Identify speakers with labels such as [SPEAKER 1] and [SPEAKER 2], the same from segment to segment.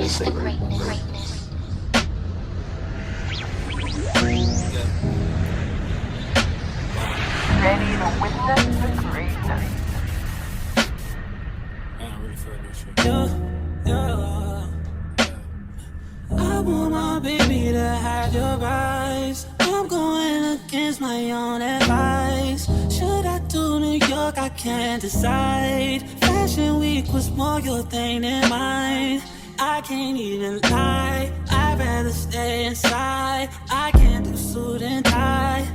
[SPEAKER 1] greatness.
[SPEAKER 2] Ready to witness the greatness.
[SPEAKER 3] I want my baby to have your eyes. I'm going against my own advice. Should I do New York? I can't decide. Fashion week was more your thing than mine. I can't even lie, I'd rather stay inside. I can't do suit and tie.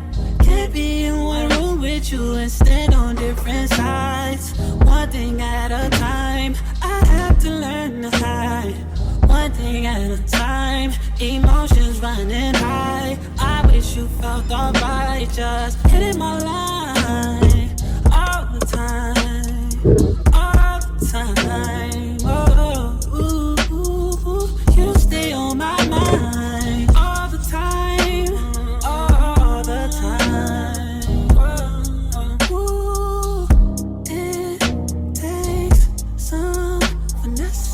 [SPEAKER 3] Can't be in one room with you and stand on different sides. One thing at a time, I have to learn to hide. One thing at a time, emotions running high. I wish you felt alright, just hitting my line all the time, all the time. Oh, ooh, ooh, ooh. You stay on my mind all the time, all the time. Ooh, it takes some finesse.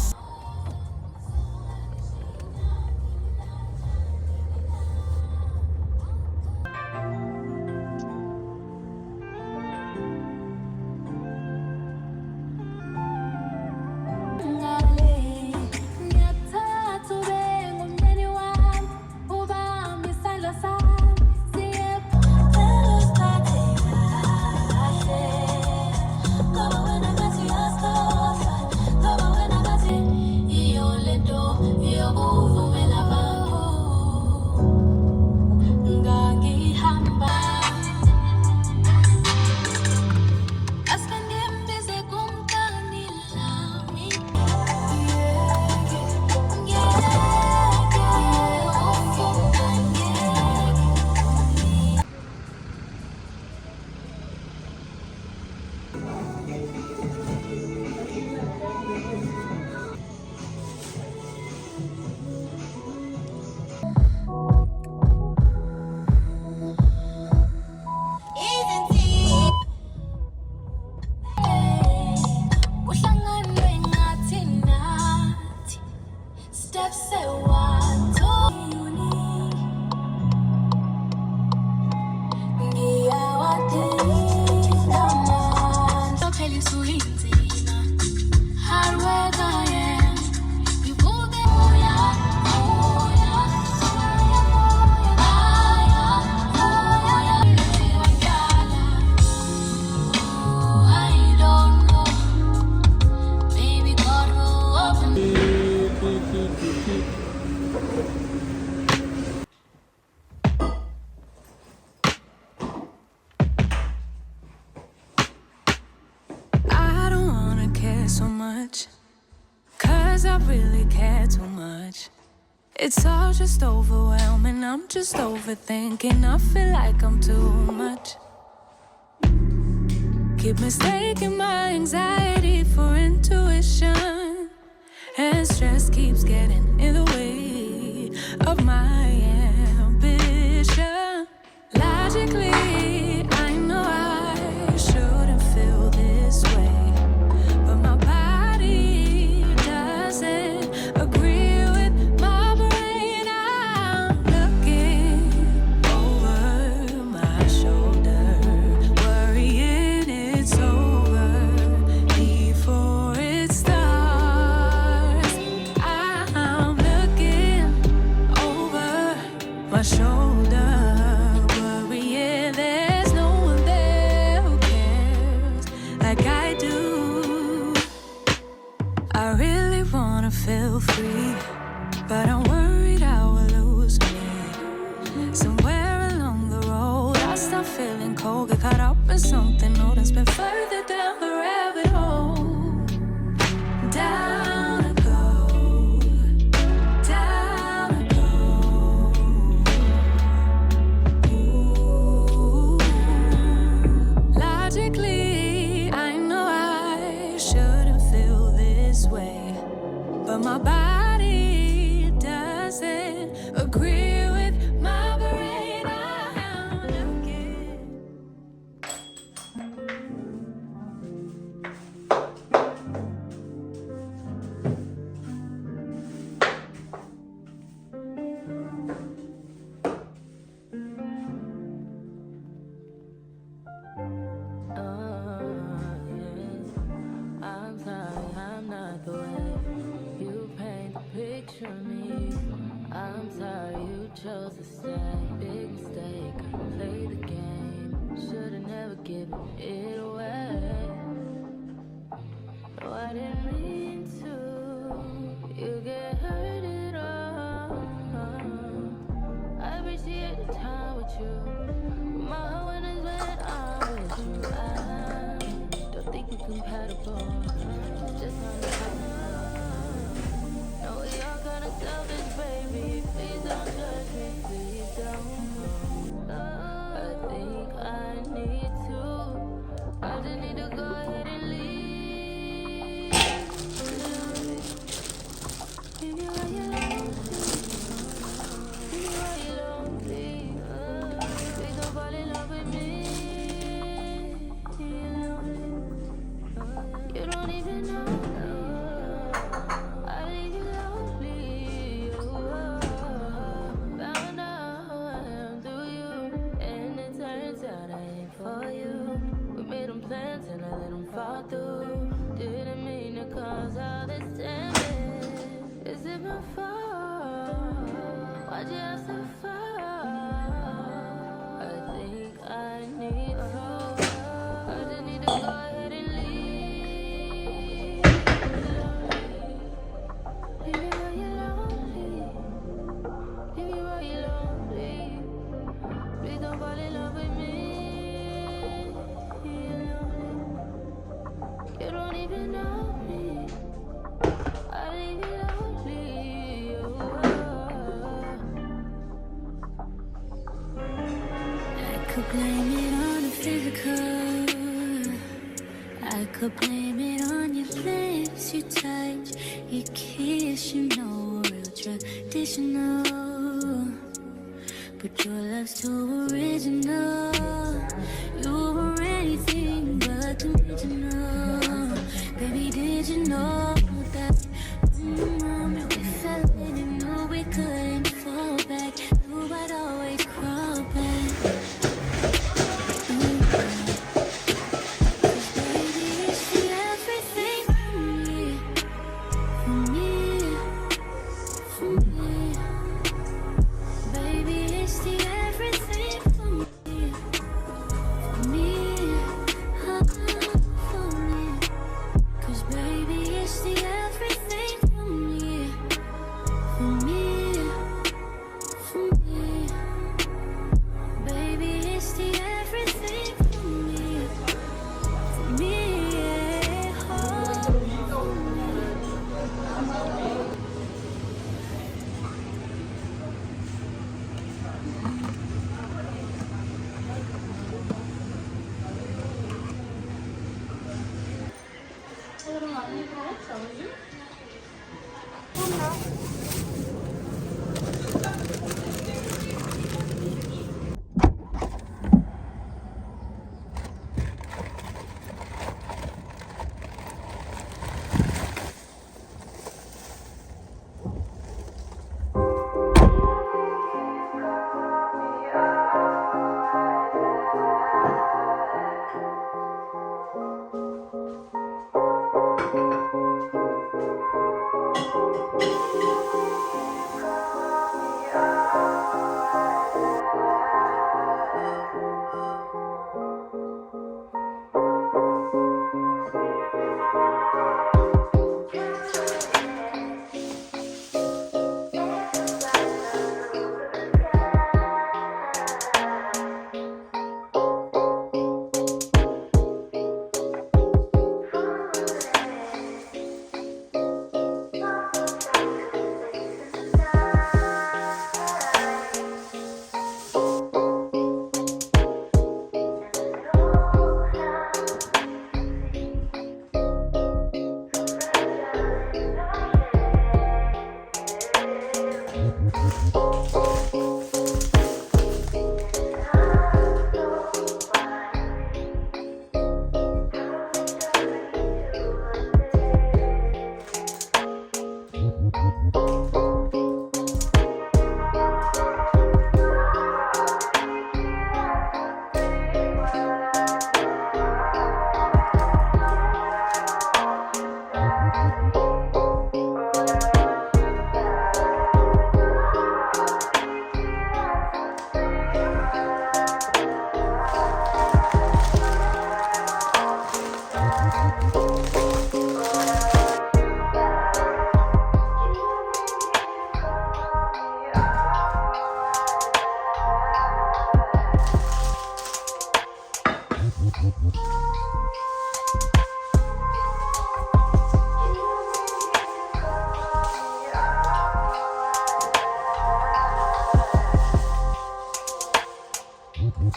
[SPEAKER 3] I don't wanna care so much, 'cause I really care too much. It's all just overwhelming, I'm just overthinking. I feel like I'm too much. Keep mistaking my anxiety for intuition, and stress keeps getting in the way of my ambition. Logically, I know I shouldn't feel this way, but my body doesn't agree with my brain. I'm looking over my shoulder, worrying it's over before it starts. I'm looking over my shoulder, worrying there's no one there who cares like I do. I really wanna feel free, but I'm worried I will lose me. Somewhere along the road, I start feeling cold, get caught up in something new that's been further down the rabbit hole. Down I go, down I go. Ooh. Logically, I know I shouldn't feel this way, but my body doesn't agree with my brain. I'm looking. chose to stay. Big mistake, I played the game. Should've never given it away. No, I didn't mean to. You get hurt at all. I appreciate the time with you. My heart when it's when I'm with you. I don't think we're compatible. Just on the no, we all kinda selfish, baby. Please don't judge me, please don't. I think I need to. I just need to go ahead and leave. Leave you where you lonely. Leave you where you lonely. Please don't fall in love with me. You don't even know. I leave you lonely. Found out who I am through you, and it turns out I ain't for you. We made them plans and I let them fall through. Didn't mean to cause all this damage. Is it my fault? Why'd you have to fall? I think I need to. I just need to go ahead and leave. Leave you where you're lonely. Leave you where you're lonely. Please don't fall in love with me. You're lonely. You don't even know me. I leave you lonely. I could blame it on the physical. I could blame it on your lips, your touch, your kiss, you know, real traditional. But your love's too original. You were anything but original. Baby, did you know that we fell in and knew we couldn't fall back? Knew I'd always crawl back.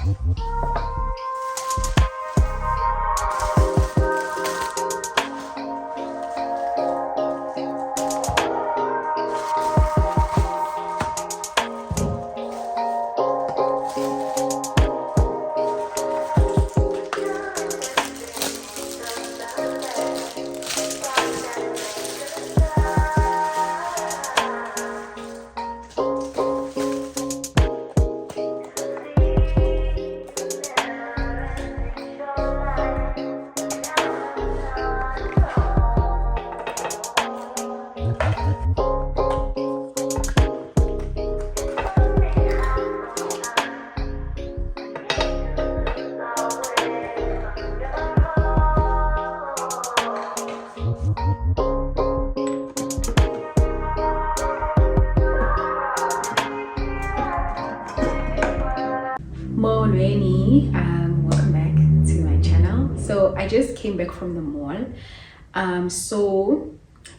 [SPEAKER 1] Welcome back to my channel. So I just came back from the mall. So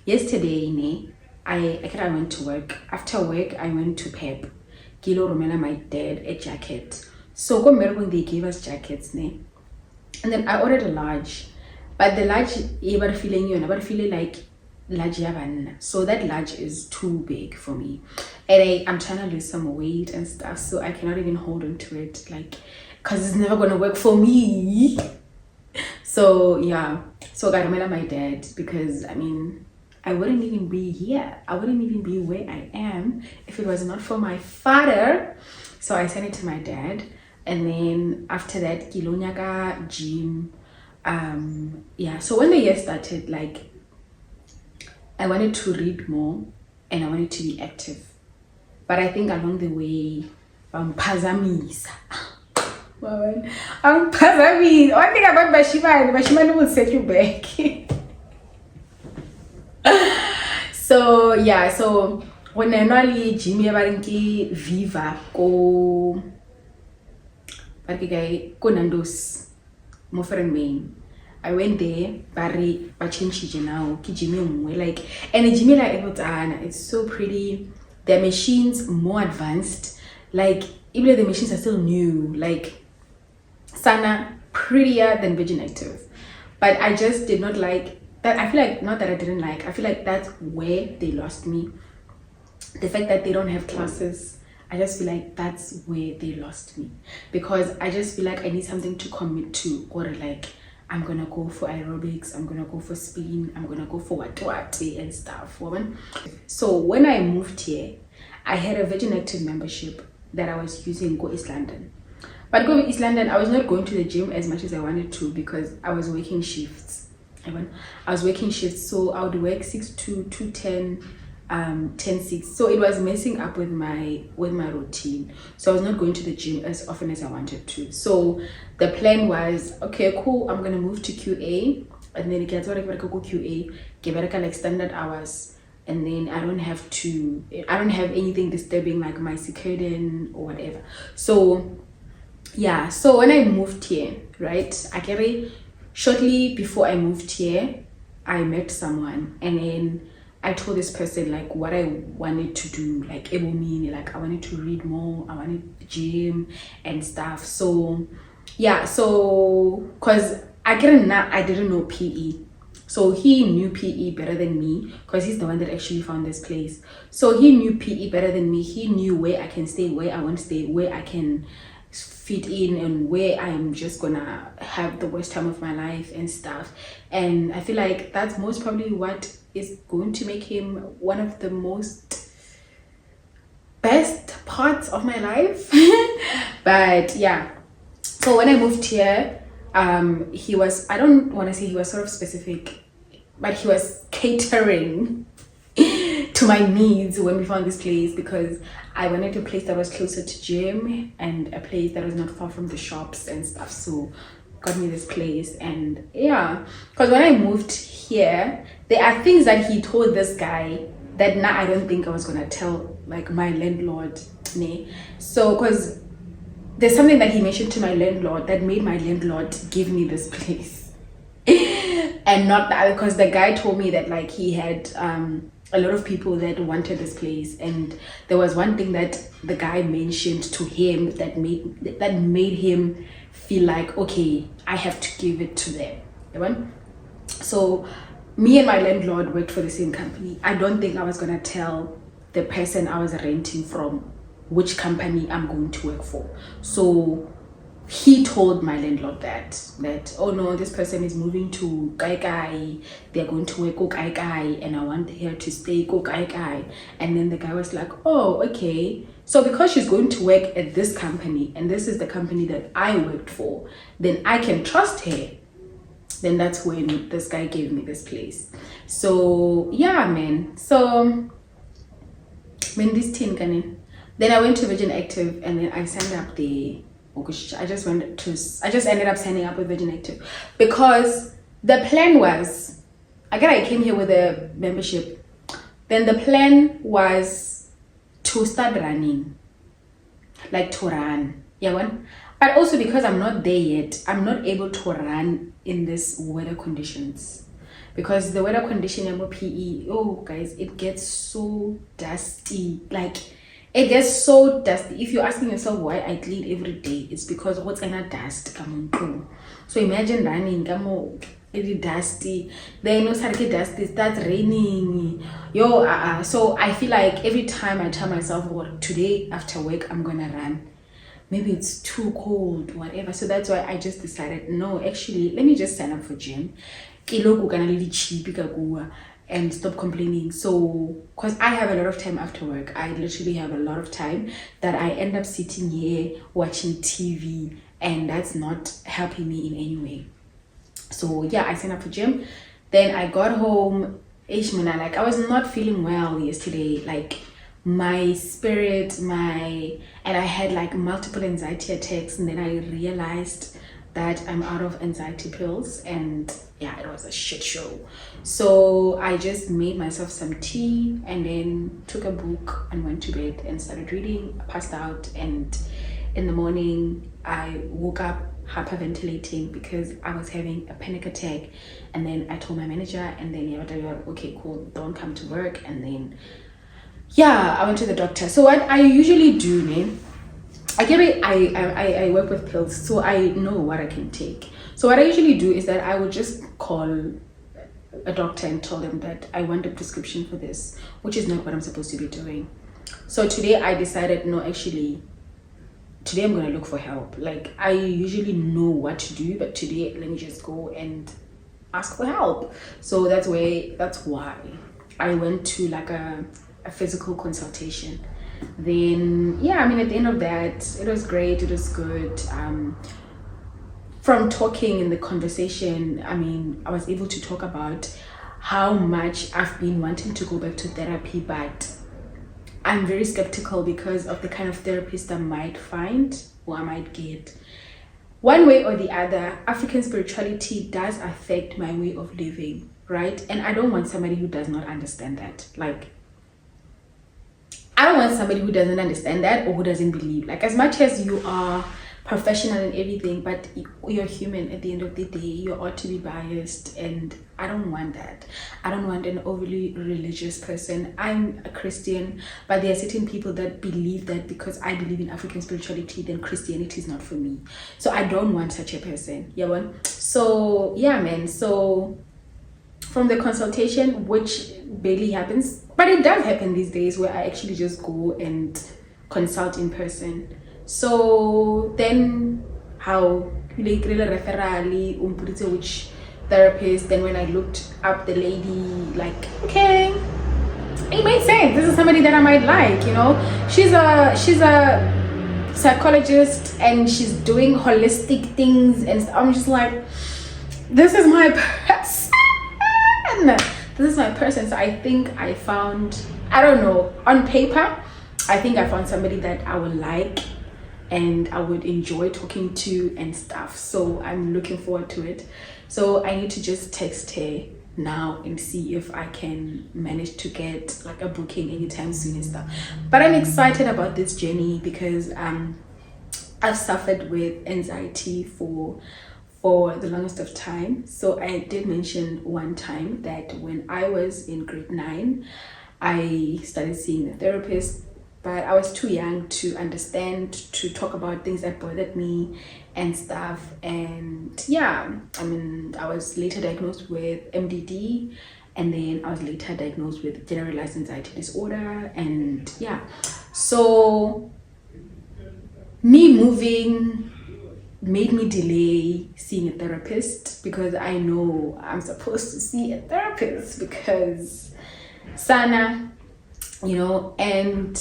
[SPEAKER 1] yesterday I went to work. After work I went to Pep. Kilo Romela my dad a jacket. So when they gave us jackets and then I ordered a large, but the large feeling like large yavan, so that large is too big for me, and I'm trying to lose some weight and stuff, so I cannot even hold on to it, like, because it's never gonna work for me. So yeah, so I remember my dad, because I mean I wouldn't even be here, I wouldn't even be where I am if it was not for my father. So I sent it to my dad, and then after that kilonyaga gym. Yeah, so when the year started, like, I wanted to read more and I wanted to be active, but I think along the way one thing about Bashima will set you back. So yeah, so when I normally Jimmy Barinki Viva go Nando's Mofer main. I went there, Barry Bachinchi now, Kijimi, like, and the Jimmy like it's so pretty. The machines more advanced, like, even though the machines are still new, like Sana prettier than Virgin Active. But I just did not like that. I feel like, not that I didn't like, I feel like that's where they lost me. The fact that they don't have classes, I just feel like that's where they lost me, because I just feel like I need something to commit to, or like I'm gonna go for aerobics, I'm gonna go for spin, I'm gonna go for what and stuff, woman. So when I moved here, I had a Virgin Active membership that I was using go East London. But go East London, I was not going to the gym as much as I wanted to, because I was working shifts. I was working shifts, so I would work 6 to 210, 10-6. So it was messing up with my routine. So I was not going to the gym as often as I wanted to. So the plan was, okay, cool, I'm gonna move to QA, and then get go QA, get like standard hours, and then I don't have anything disturbing like my circadian or whatever. So yeah, so when I moved here, right, shortly before I moved here, I met someone, and then I told this person like what I wanted to do, like like I wanted to read more, I wanted the gym and stuff. So yeah, so because I didn't know PE, so he knew PE better than me, because he's the one that actually found this place. So he knew PE better than me. He knew where I can stay, where I won't stay, where I can fit in, and where I'm just gonna have the worst time of my life and stuff. And I feel like that's most probably what is going to make him one of the most best parts of my life. But yeah, so when I moved here, he was, I don't want to say he was sort of specific, but he was catering to my needs when we found this place, because I wanted a place that was closer to gym and a place that was not far from the shops and stuff. So got me this place. And yeah, because when I moved here, there are things that he told this guy that now I don't think I was gonna tell like my landlord. So because there's something that he mentioned to my landlord that made my landlord give me this place. And not that, because the guy told me that like he had a lot of people that wanted this place, and there was one thing that the guy mentioned to him that made him feel like, okay, I have to give it to them. So me and my landlord worked for the same company. I don't think I was gonna tell the person I was renting from which company I'm going to work for. So he told my landlord that oh no, this person is moving to Kai, they're going to work Kai, and I want her to stay Kai. And then the guy was like, oh, okay, so because she's going to work at this company and this is the company that I worked for, then I can trust her. Then that's when this guy gave me this place. So yeah, man. So when this teen came in, then I went to Virgin Active, and then I signed up the I just ended up signing up with Virgin Active because the plan was, I came here with a membership. Then the plan was to start running, like to run. But also because I'm not there yet, I'm not able to run in this weather conditions. Because the weather condition in PE, oh guys, it gets so dusty. Like, it gets so dusty. If you're asking yourself why I clean every day, it's because what's in a dust. So imagine running, it's dusty. Then no sarki dusty, it starts raining. So I feel like every time I tell myself, well, today after work I'm gonna run, maybe it's too cold, whatever. So that's why I just decided, no, actually, let me just sign up for gym. And stop complaining. So because I have a lot of time after work, I literally have a lot of time that I end up sitting here watching TV, and that's not helping me in any way. So yeah, I signed up for gym. Then I got home, like I was not feeling well yesterday, like my spirit, and I had like multiple anxiety attacks, and then I realized that I'm out of anxiety pills, and yeah, it was a shit show. So I just made myself some tea and then took a book and went to bed and started reading. I passed out, and in the morning I woke up hyperventilating because I was having a panic attack. And then I told my manager, and then okay, cool, don't come to work. And then yeah, I went to the doctor. So what I usually do, man, I work with pills, so I know what I can take. So what I usually do is that I would just call a doctor and tell them that I want a prescription for this, which is not what I'm supposed to be doing. So today I decided, no, actually, today I'm going to look for help. Like, I usually know what to do, but today let me just go and ask for help. So that's why I went to like a physical consultation. Then yeah, I mean, at the end of that, it was great, it was good. From talking in the conversation, I mean, I was able to talk about how much I've been wanting to go back to therapy, but I'm very skeptical because of the kind of therapist I might find or I might get. One way or the other, African spirituality does affect my way of living, right? And I don't want somebody who does not understand that. Like, I don't want somebody who doesn't understand that or who doesn't believe. Like, as much as you are professional and everything, but you're human at the end of the day. You ought to be biased, and I don't want that. I don't want an overly religious person. I'm a Christian, but there are certain people that believe that because I believe in African spirituality, then Christianity is not for me. So I don't want such a person. Yeah, so yeah, man. So from the consultation, which barely happens, but it does happen these days, where I actually just go and consult in person. So then how like referrally which therapist, then when I looked up the lady, like, okay, it made sense, this is somebody that I might like, you know. She's a psychologist and she's doing holistic things, and I'm just like, this is my person. This is my person. So I think I found, I don't know, on paper, I think I found somebody that I would like and I would enjoy talking to and stuff. So I'm looking forward to it. So I need to just text her now and see if I can manage to get like a booking anytime soon and stuff. But I'm excited about this journey because I've suffered with anxiety for the longest of time. So I did mention one time that when I was in grade 9, I started seeing a therapist, but I was too young to understand, to talk about things that bothered me and stuff. And yeah, I mean, I was later diagnosed with MDD, and then I was later diagnosed with generalized anxiety disorder. And yeah, so me moving made me delay seeing a therapist, because I know I'm supposed to see a therapist because Sana, you know. And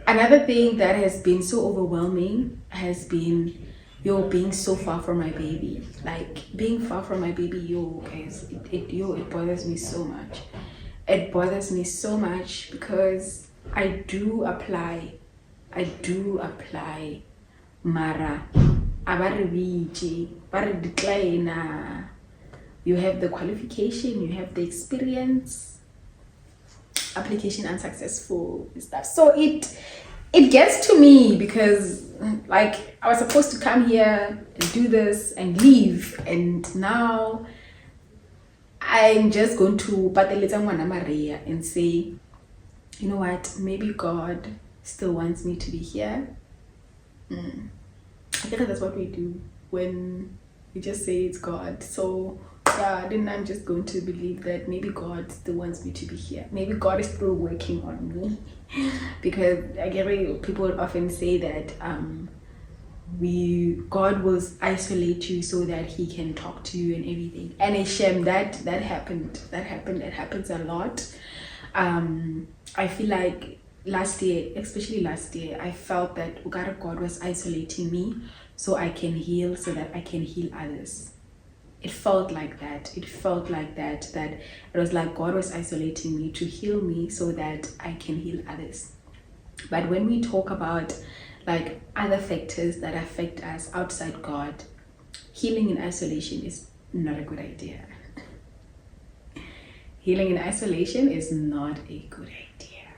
[SPEAKER 1] another thing that has been so overwhelming has been being so far from my baby. Like being far from my baby, guys, it bothers me so much. It bothers me so much because I do apply, mara abariviji bari decline. You have the qualification, you have the experience, application unsuccessful and stuff. So it gets to me because like I was supposed to come here and do this and leave, and now I'm just going to pateletsa ngwana Maria and say, you know what, maybe God still wants me to be here. I guess that's what we do when we just say it's God. So yeah, then I'm just going to believe that maybe God still wants me to be here. Maybe God is still working on me. Because I get people often say that God will isolate you so that he can talk to you and everything. And a shame that happened. It happens a lot. I feel like especially last year, I felt that God was isolating me so I can heal, so that I can heal others. It felt like that. That it was like God was isolating me to heal me so that I can heal others. But when we talk about like other factors that affect us outside God, healing in isolation is not a good idea. Healing in isolation is not a good idea.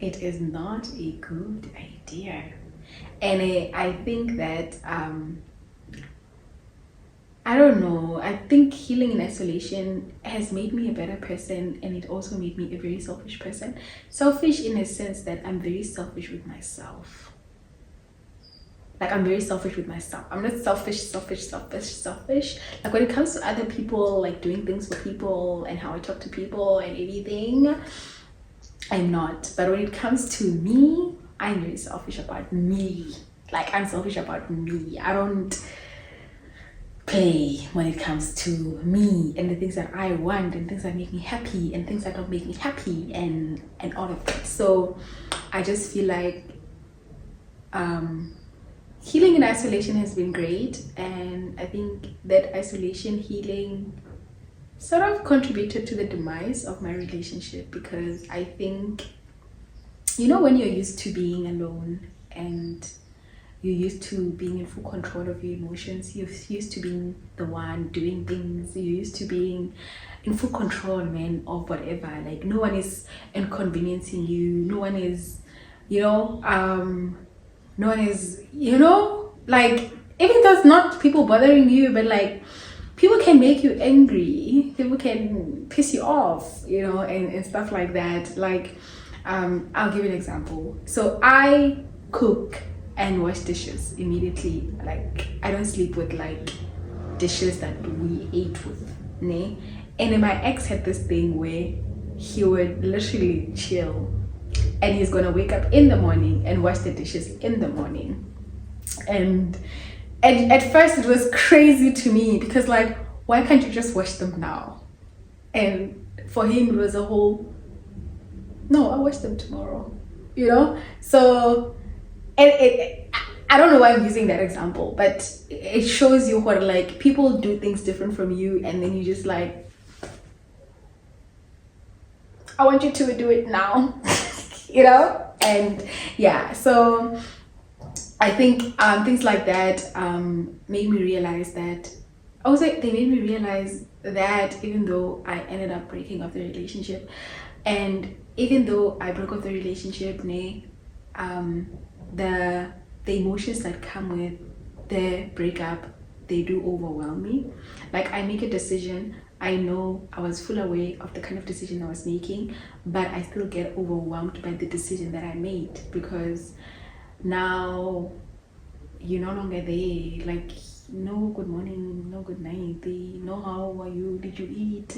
[SPEAKER 1] It is not a good idea. And I think that I don't know, I think healing in isolation has made me a better person, and it also made me a very selfish person. Selfish in a sense that I'm very selfish with myself. Like I'm very selfish with myself. I'm not selfish. Like when it comes to other people, like doing things for people and how I talk to people and everything, I'm not. But when it comes to me, I'm very selfish about me. Like I'm selfish about me. I don't play when it comes to me and the things that I want and things that make me happy and things that don't make me happy and all of that. So I just feel like healing in isolation has been great, and I think that isolation healing sort of contributed to the demise of my relationship, because I think, you know, when you're used to being alone and you're used to being in full control of your emotions, you're used to being the one doing things, you're used to being in full control, man, of whatever. Like no one is inconveniencing you, no one is, like, even though it's not people bothering you, but like people can make you angry, people can piss you off, and stuff like that. Like I'll give you an example. So I cook and wash dishes immediately. Like I don't sleep with like dishes that we ate with, ne? And then my ex had this thing where he would literally chill and he's gonna wake up in the morning and wash the dishes in the morning. And at first it was crazy to me, because like, why can't you just wash them now? And for him it was a whole, no, I'll wash them tomorrow, So I don't know why I'm using that example, but it shows you what, like, people do things different from you, and then you just like, I want you to do it now, and yeah. So I think things like that made me realize that, they made me realize that even though I ended up breaking up the relationship, and even though I broke up the relationship, the emotions that come with the breakup, they do overwhelm me. Like I make a decision, I know I was full aware of the kind of decision I was making, but I still get overwhelmed by the decision that I made, because now you're no longer there. Like, no good morning, no good night, no how are you, did you eat,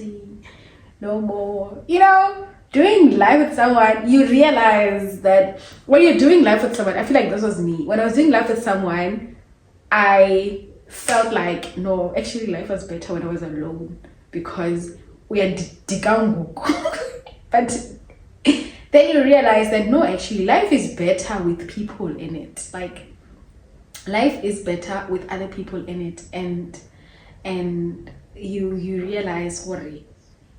[SPEAKER 1] no more. Doing life with someone, you realize that when you're doing life with someone, I feel like this was me. When I was doing life with someone, I felt like, no, actually life was better when I was alone, because we are digangu. But then you realize that no, actually life is better with people in it. Like, life is better with other people in it, and you realize, worry,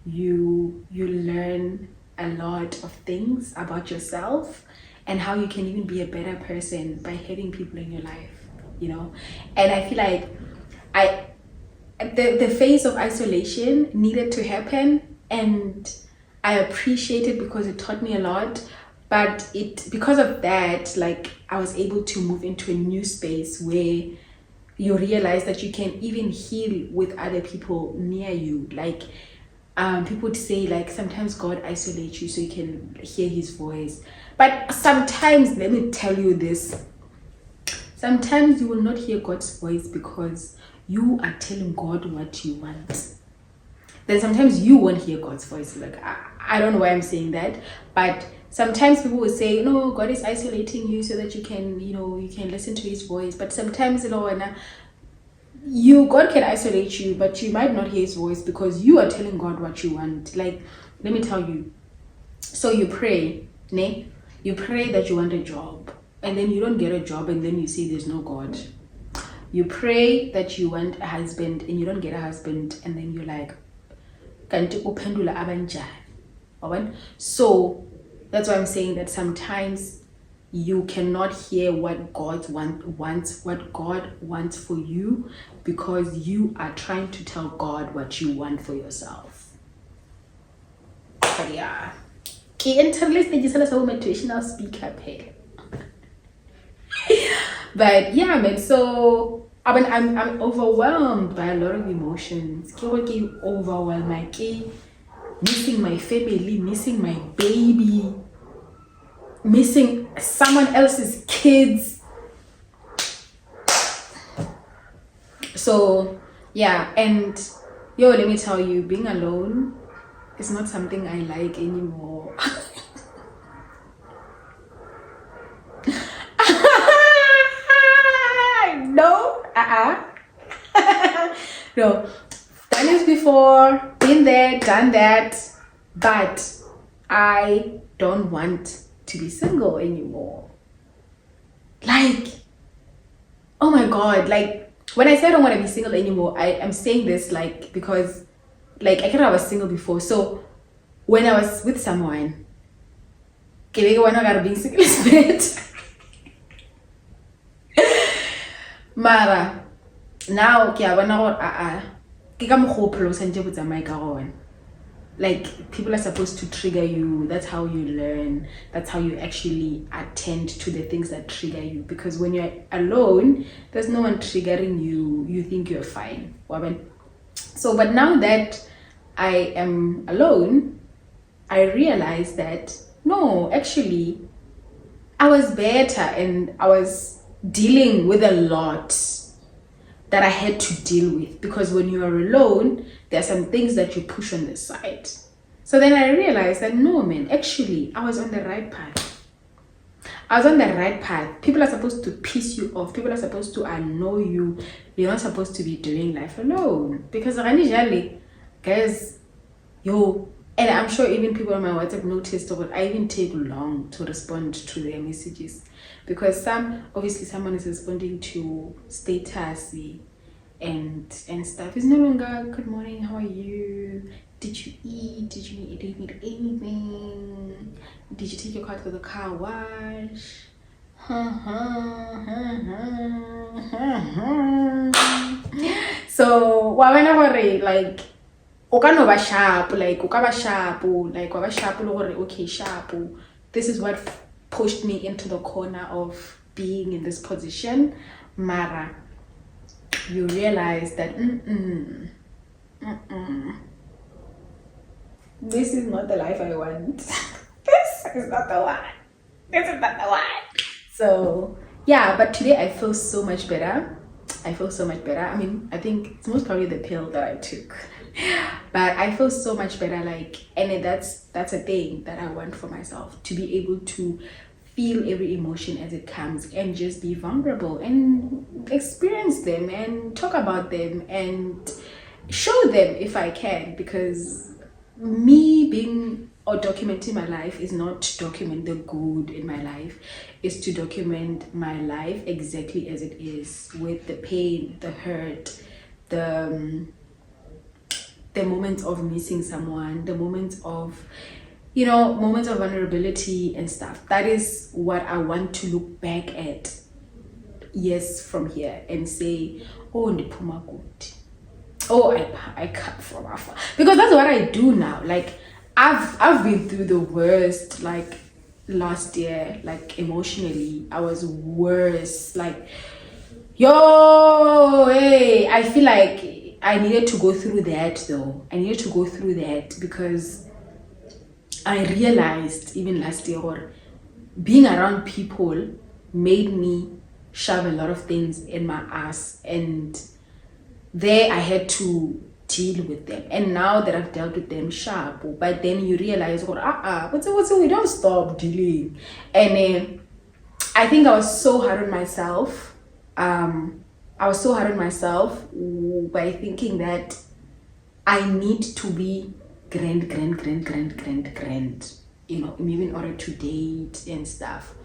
[SPEAKER 1] you learn a lot of things about yourself and how you can even be a better person by having people in your life, And I feel like the phase of isolation needed to happen, and I appreciate it because it taught me a lot. But because of that, like, I was able to move into a new space where you realize that you can even heal with other people near you. Like, people would say, like, sometimes God isolates you so you can hear his voice. But sometimes, let me tell you this, sometimes you will not hear God's voice because you are telling God what you want. Then sometimes you won't hear God's voice. Like, I don't know why I'm saying that, but sometimes people will say, no, God is isolating you so that you can, you can listen to his voice. But sometimes, God can isolate you, but you might not hear his voice because you are telling God what you want. Like, let me tell you. So you pray, ne? You pray that you want a job, and then you don't get a job, and then you say there's no God. You pray that you want a husband, and you don't get a husband, and then you're like, kanti uphendula abanjani? So that's why I'm saying that sometimes you cannot hear what God wants for you, because you are trying to tell God what you want for yourself. But yeah, motivational speaker. But yeah, man. So I'm overwhelmed by a lot of emotions. Overwhelmed, missing my family, missing my baby, missing someone else's kids. So yeah, and let me tell you, being alone is not something I like anymore. No, no, done this before, been there, done that, but I don't want to be single anymore. Like, oh my god, like, when I say I don't want to be single anymore, I am saying this like because, like, I kind of was single before. So when I was with someone, being single is bad. Mara, now like, people are supposed to trigger you. That's how you learn. That's how you actually attend to the things that trigger you. Because when you're alone, there's no one triggering you. You think you're fine. So, but now that I am alone, I realized that no, actually, I was better, and I was dealing with a lot that I had to deal with, because when you are alone, there are some things that you push on the side. So then I realized that no, man, actually, I was on the right path. People are supposed to piss you off. People are supposed to annoy you. You're not supposed to be doing life alone. Because guys, and I'm sure even people on my WhatsApp noticed that I even take long to respond to their messages, because someone is responding to status and stuff. It's no longer good morning, how are you, did you eat, did you need anything, did you take your car to the car wash, so like ukanoba sharp, like ukaba sharp, like waba sharp, okay, sharp. This is what pushed me into the corner of being in this position. Mara, you realize that this is not the life I want. This is not the one. This is not the one. So yeah, but today I feel so much better. I feel so much better. I mean, I think it's most probably the pill that I took. But I feel so much better, like, and that's a thing that I want for myself, to be able to feel every emotion as it comes and just be vulnerable and experience them and talk about them and show them if I can, because me being or documenting my life is not to document the good in my life, is to document my life exactly as it is, with the pain, the hurt, the moments of missing someone, the moments of, you know, moments of vulnerability and stuff. That is what I want to look back at years from here and say, oh, ndiphuma good. Oh, I cut from afar. Because that's what I do now. Like, I've been through the worst, like last year, like emotionally I was worse. Like, yo, hey, I feel like I needed to go through that though. I needed to go through that because I realized even last year, or being around people made me shove a lot of things in my ass, and there I had to deal with them. And now that I've dealt with them sharp, but then you realize, what's we don't stop dealing. And I think I was so hard on myself. I was so hard on myself by thinking that I need to be grand, you know, maybe in order to date and stuff.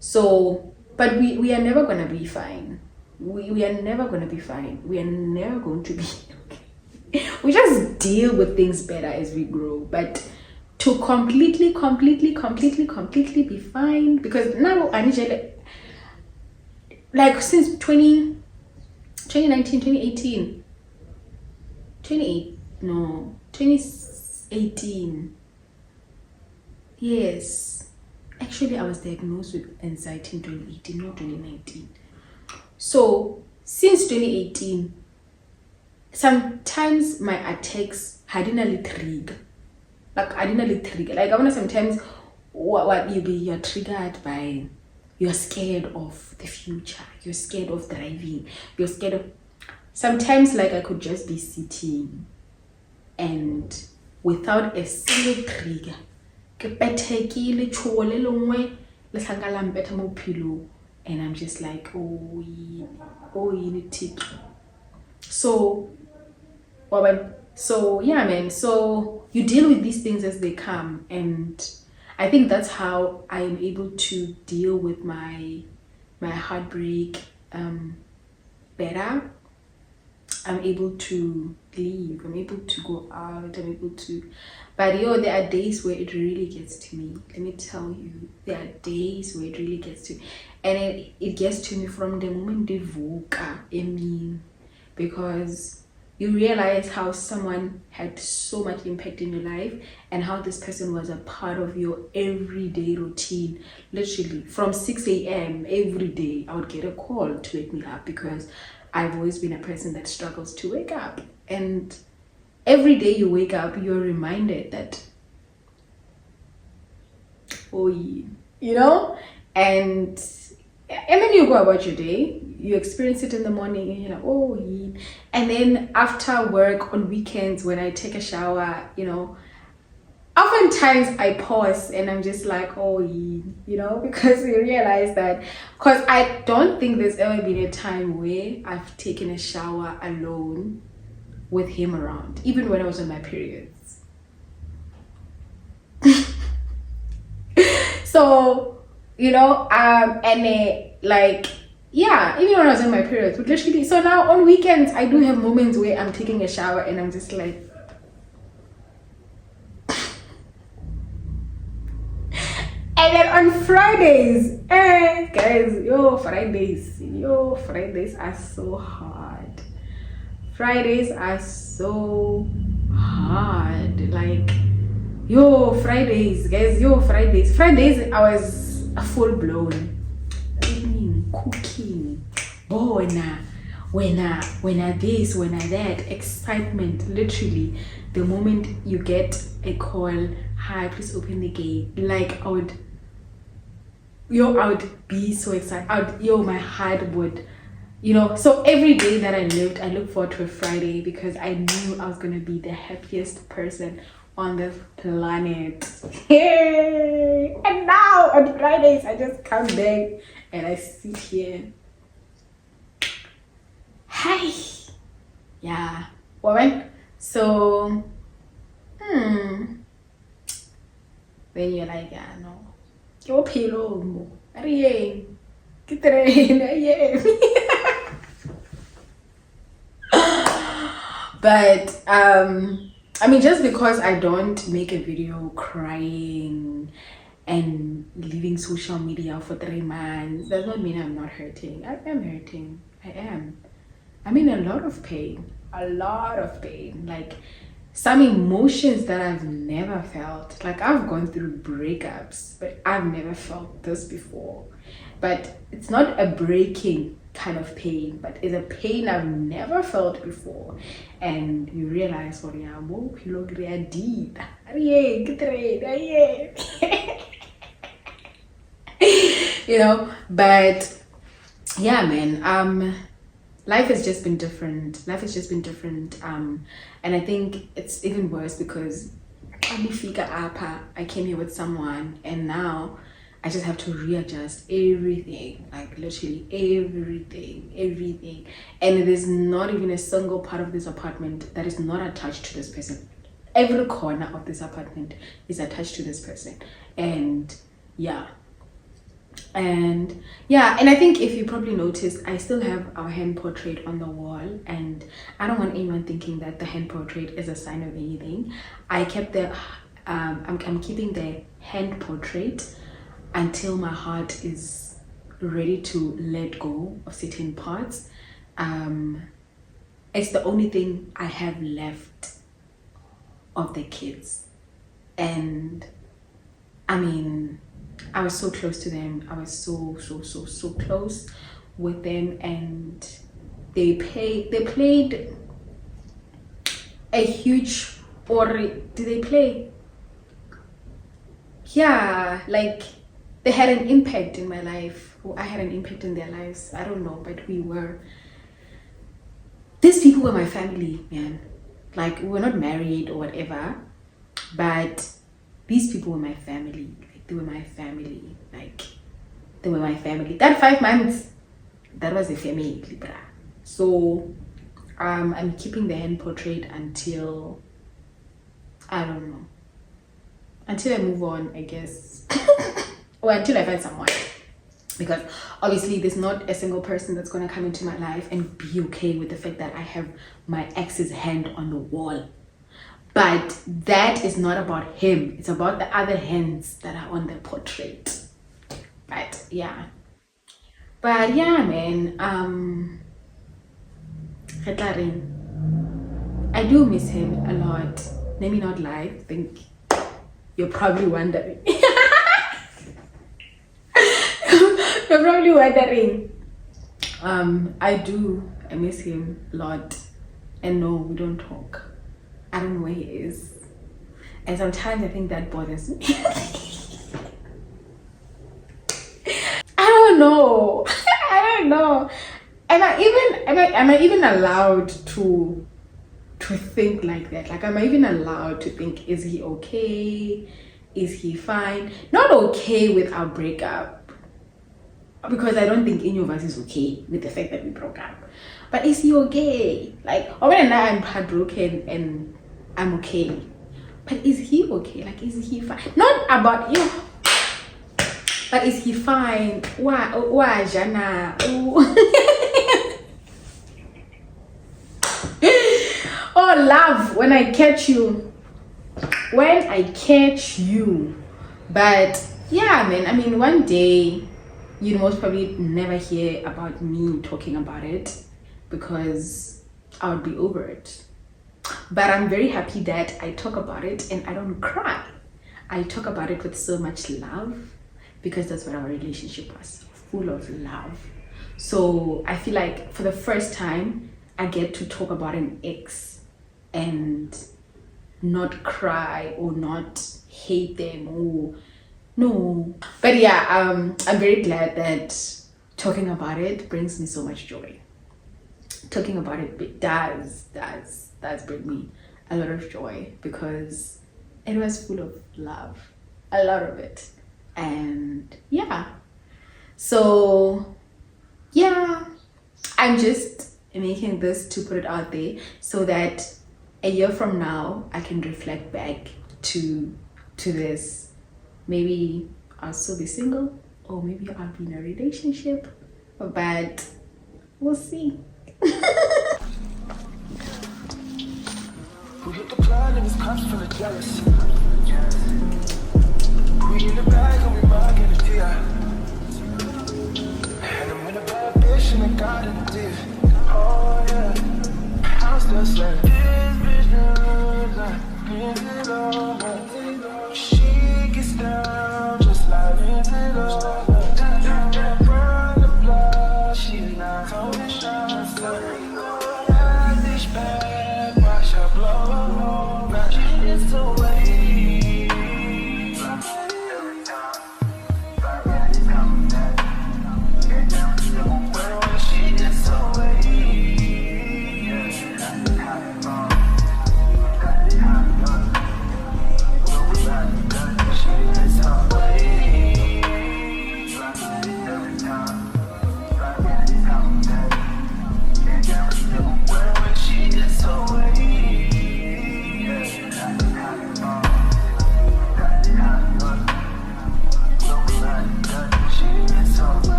[SPEAKER 1] So, but we are never gonna be fine. We are never gonna be fine. We are never going to be okay. We just deal with things better as we grow. But to completely be fine, because now I need to, like, since 2018. Yes. Actually, I was diagnosed with anxiety in 2018, not 2019. So, since 2018, sometimes my attacks hadn't trigger. Like, I want to sometimes, you're triggered by, you're scared of the future, you're scared of driving, you're scared of, sometimes, like, I could just be sitting and without a single trigger, and I'm just like, oh, you need to. So yeah, man. So you deal with these things as they come, and I think that's how I am able to deal with my heartbreak better. I'm able to leave. I'm able to go out. I'm able to. But there are days where it really gets to me. Let me tell you, there are days where it really gets to me. And it gets to me from the moment they woke up. I mean, because you realize how someone had so much impact in your life and how this person was a part of your everyday routine. Literally, from 6 a.m. every day, I would get a call to wake me up, because I've always been a person that struggles to wake up. And every day you wake up, you're reminded that, oh, you know? And then you go about your day, you experience it in the morning, and you're like, oh, yeah. And then after work, on weekends, when I take a shower, you know, oftentimes I pause and I'm just like, oh, yeah, you know, because you realize that, because I don't think there's ever been a time where I've taken a shower alone with him around, even when I was on my periods. So, you know, like, yeah, even when I was on my periods, would literally. So now on weekends, I do have moments where I'm taking a shower and I'm just like, and then on Fridays, guys, Fridays are so hard. Fridays are so hard. Like, Fridays, guys, Fridays, I was full blown. Cooking, bona, when I this, when I that, excitement, literally. The moment you get a call, hi, please open the gate, like I would be so excited. My heart would, so every day that I lived, I looked forward to a Friday because I knew I was gonna be the happiest person on this planet. Hey! And now on Fridays I just come back and I sit here. Hi. Yeah. Well, so then you're like, yeah, no. Yo pilo mo. Ariye. But I mean, just because I don't make a video crying and leaving social media for 3 months does not mean I'm not hurting. I am hurting. I am. I'm in a lot of pain. Like some emotions that I've never felt. Like I've gone through breakups, but I've never felt this before. But it's not a breaking kind of pain, but it's a pain I've never felt before. And you realize, what yeah, but yeah, man, life has just been different. And I think it's even worse because I came here with someone, and now I just have to readjust everything, like literally everything. And there's not even a single part of this apartment that is not attached to this person. Every corner of this apartment is attached to this person. And I think if you probably noticed, I still have our hand portrait on the wall, and I don't want anyone thinking that the hand portrait is a sign of anything. I kept the I'm keeping the hand portrait until my heart is ready to let go of certain parts. It's the only thing I have left of the kids. And I mean, I was so close to them. I was so close with them, and they played a huge, or did they play? Yeah, like they had an impact in my life, or I had an impact in their lives. I don't know, but these people were my family, man. Like, we were not married or whatever, but these people were my family. Like, they were my family. That 5 months, that was a family, bruh. So I'm keeping the hand portrait until, I don't know, until I move on, I guess. Or until I find someone. Because obviously there's not a single person that's going to come into my life and be okay with the fact that I have my ex's hand on the wall. But that is not about him. It's about the other hands that are on the portrait. But yeah, man, I do miss him a lot. Let me not lie. I think you're probably wondering. You're probably wondering. I miss him a lot. And no, we don't talk. I don't know where he is. And sometimes I think that bothers me. I don't know. Am I even allowed to think like that? Like, am I even allowed to think, is he okay? Is he fine? Not okay with our breakup, because I don't think any of us is okay with the fact that we broke up. But is he okay? Like, when now I'm heartbroken and I'm okay. But is he okay? Like, is he fine? Not about you, but is he fine? Why, Jana? Oh, love, when I catch you. But yeah, man, I mean, one day you'd most probably never hear about me talking about it, because I would be over it. But I'm very happy that I talk about it and I don't cry. I talk about it with so much love, because that's what our relationship was, full of love. So I feel like for the first time I get to talk about an ex and not cry or not hate them or no. But yeah, I'm very glad that talking about it brings me so much joy. Talking about it does bring me a lot of joy because it was full of love, a lot of it. And yeah, so yeah, I'm just making this to put it out there so that a year from now I can reflect back to this. Maybe I'll still be single or maybe I'll be in a relationship, but we'll see.
[SPEAKER 3] We hit the club and it's cops full of jealous.